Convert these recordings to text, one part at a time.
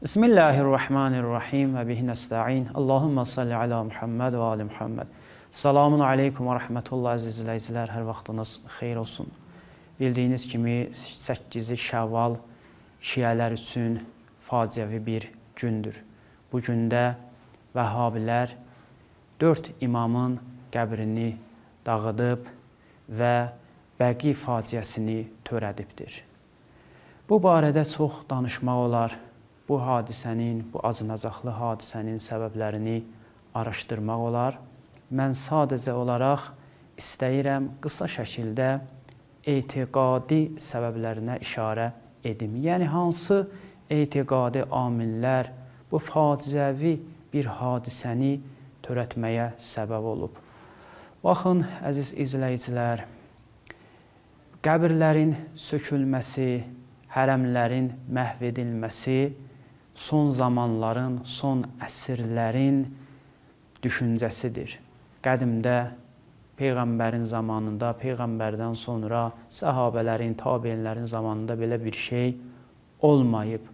Bismillahirrahmanirrahim və bihi nəstə'in. Allahumma salli ala Muhammed və ali Muhammed. Salamun aleykum və rəhmətullah əziz izləyicilər. Hər vaxtınız xeyir olsun. Bildiyiniz kimi 8-ci Şəvval şiələr üçün faciəvi bir gündür. Bu gündə Vəhhabilər 4 imamın qəbrini dağıdıb və Bəqi faciəsini törədibdir. Bu barədə çox danışmaq olar. Bu hadisənin, bu acınacaqlı hadisənin səbəblərini araşdırmaq olar. Mən sadəcə olaraq istəyirəm qısa şəkildə etiqadi səbəblərinə işarə edim. Yəni, hansı etiqadi amillər bu faciəvi bir hadisəni törətməyə səbəb olub. Baxın, əziz izləyicilər, qəbirlərin sökülməsi, hərəmlərin məhv edilməsi son zamanların, son əsrlərin düşüncəsidir. Qədimdə, Peyğəmbərin zamanında, Peyğəmbərdən sonra səhabələrin, tabeinlərin zamanında belə bir şey olmayıb.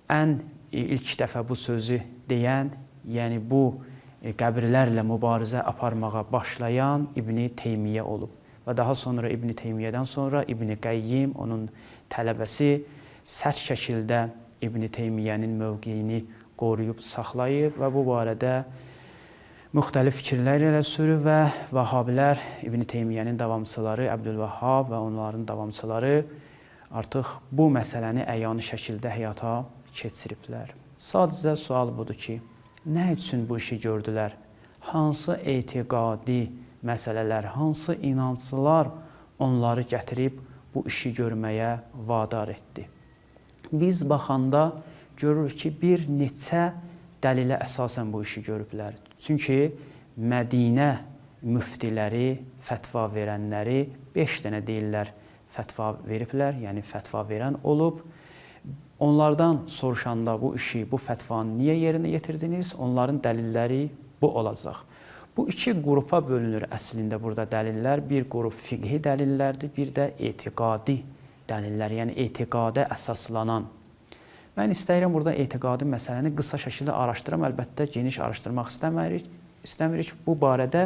Ən ilk dəfə bu sözü deyən, yəni bu qəbirlərlə mübarizə aparmağa başlayan İbn Teymiyyə olub. Və daha sonra İbn Teymiyyədən sonra İbn Qəyyim, onun tələbəsi, sərt şəkildə İbn Teymiyyənin mövqeyini qoruyub, saxlayıb və bu barədə müxtəlif fikirlər ilə sürüb və Vəhhabilər, İbn Teymiyyənin davamçıları, Əbdülvəhhab və onların davamçıları artıq bu məsələni əyani şəkildə həyata keçiriblər. Sadəcə sual budur ki, nə üçün bu işi gördülər? Hansı etiqadi məsələlər, hansı inancılar onları gətirib bu işi görməyə vadar etdi? Biz baxanda görürük ki, bir neçə dəlilə əsasən bu işi görüblər. Çünki Mədinə müftiləri, fətva verənləri 5 dənə deyirlər fətva veriblər, yəni fətva verən olub. Onlardan soruşanda bu işi, bu fətvanı niyə yerinə yetirdiniz? Onların dəlilləri bu olacaq. Bu iki qrupa bölünür əslində burada dəlillər. Bir qrup fiqhi dəlillərdir, bir də etiqadi dəlillər, yəni etiqada əsaslanan. Mən istəyirəm burada etiqadi məsələni qısa şəkildə araşdıram. Əlbəttə, geniş araşdırmaq istəmirik. Bu barədə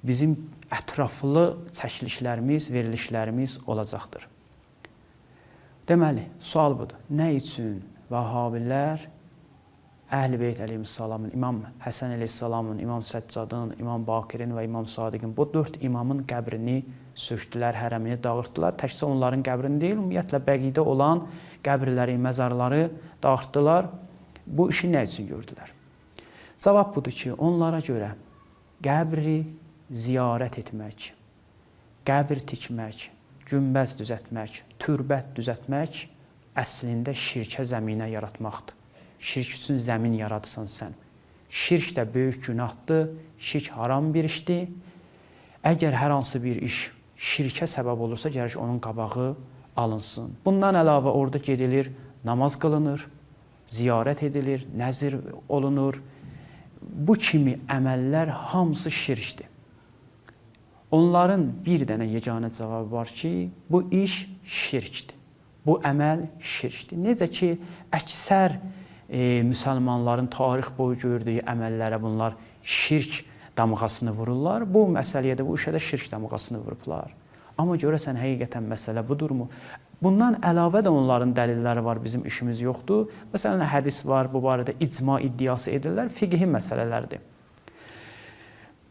bizim ətraflı çəkilişlərimiz, verilişlərimiz olacaqdır. Deməli, sual budur. Nə üçün Vəhhabilər Əhl-i Beyt əleyhissalamın, İmam Həsən əleyhissalamın, İmam Səccadın, İmam Bakirin və İmam Sadiqin bu 4 imamın qəbrini söktülər, hərəmini dağıtdılar. Təkcə onların qəbrini deyil, ümumiyyətlə Bəqidə olan qəbirləri, məzarları dağıtdılar. Bu işi nə üçün gördülər? Cavab budur ki, onlara görə qəbri ziyarət etmək, qəbir tikmək, günbəz düzəltmək, türbət düzəltmək əslində şirkə zəminə yaratmaqdır. Şirk üçün zəmin yaradırsan sən. Şirk də böyük günahdır, şirk haram bir işdir. Əgər hər hansı bir iş şirkə səbəb olursa, gərək onun qabağı alınsın. Bundan əlavə orada gedilir, namaz qılınır, ziyarət edilir, nəzir olunur. Bu kimi əməllər hamısı şirkdir. Onların bir dənə yeganə cavabı var ki, bu iş şirkdir. Bu əməl şirkdir. Necə ki, əksər müsəlmanların tarix boyu gördüyü əməllərə bunlar şirk damğasını vururlar. Bu məsələyə də, bu işə də şirk damğasını vurublar. Amma görəsən, həqiqətən məsələ budurmu? Bundan əlavə də onların dəlilləri var, bizim işimiz yoxdur. Məsələn, hədis var, bu barədə icma iddiası edirlər, fiqhi məsələlərdir.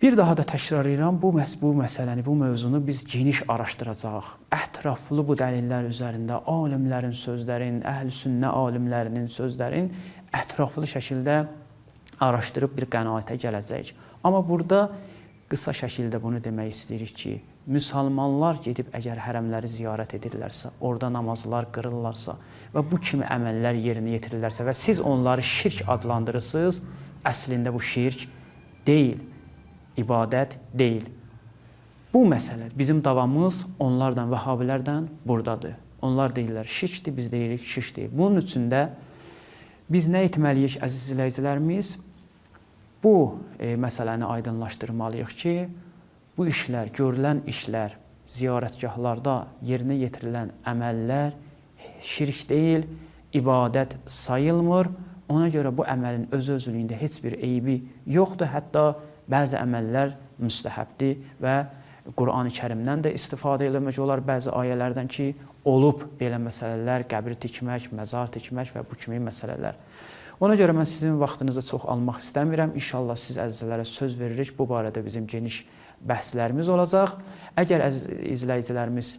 Bir daha da təkrar edirəm, bu məsələni, bu mövzunu biz geniş araşdıracaq. Ətraflı bu dəlillər üzərində alimlərin sözlərin, əhl-i sünnə alimlərinin sözlərin ətraflı şəkildə araşdırıb bir qənaətə gələcəyik. Amma burada qısa şəkildə bunu demək istəyirik ki, müsəlmanlar gedib əgər hərəmləri ziyarət edirlərsə, orada namazlar qırırlarsa və bu kimi əməllər yerinə yetirirlərsə və siz onları şirk adlandırırsınız, əslində bu şirk deyil. İbadət deyil. Bu məsələ, bizim davamız onlardan, Vəhhabilərdən buradadır. Onlar deyirlər şirkdir, biz deyirik şirk deyil. Bunun üçün də biz nə etməliyik, əziz izləyicilərimiz? Bu məsələni aydınlaşdırmalıyıq ki, bu işlər, görülən işlər, ziyarətgahlarda yerinə yetirilən əməllər şirk deyil, ibadət sayılmır. Ona görə bu əməlin öz-özlüyündə heç bir eybi yoxdur. Hətta bəzi əməllər müstəhəbdir və Qur'an-ı Kərimdən də istifadə eləmək olar bəzi ayələrdən ki, olub belə məsələlər, qəbri tikmək, məzar tikmək və bu kimi məsələlər. Ona görə mən sizin vaxtınızı çox almaq istəmirəm. İnşallah siz əzizlərə söz veririk. Bu barədə bizim geniş bəhslərimiz olacaq. Əgər izləyicilərimiz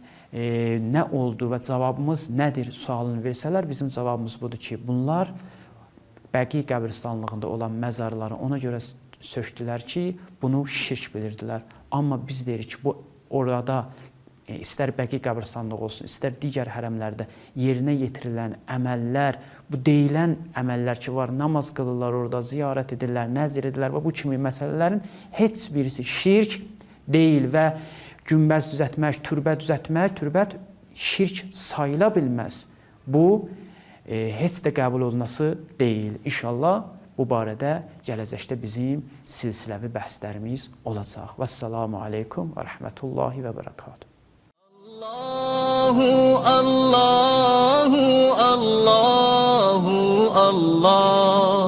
nə oldu və cavabımız nədir sualını versələr, bizim cavabımız budur ki, bunlar Bəqi qəbristanlığında olan məzarları ona görə sökdülər ki, bunu şirk bilirdilər. Amma biz deyirik ki, bu orada istər Bəqi qəbristanlığı olsun, istər digər hərəmlərdə yerinə yetirilən əməllər, bu deyilən əməllər ki var, namaz qılırlar orada, ziyarət edirlər, nəzir edirlər və bu kimi məsələlərin heç birisi şirk deyil və günbəz düzəltmək, türbət şirk sayıla bilməz. Bu heç də qəbul olunması deyil. İnşallah bu barədə gələcəkdə bizim silsiləvi bəhslərimiz olacaq. Vəssalamu aleykum və rəhmətullahi və bərəkatuhu. Allahu, Allahu, Allahu, Allah.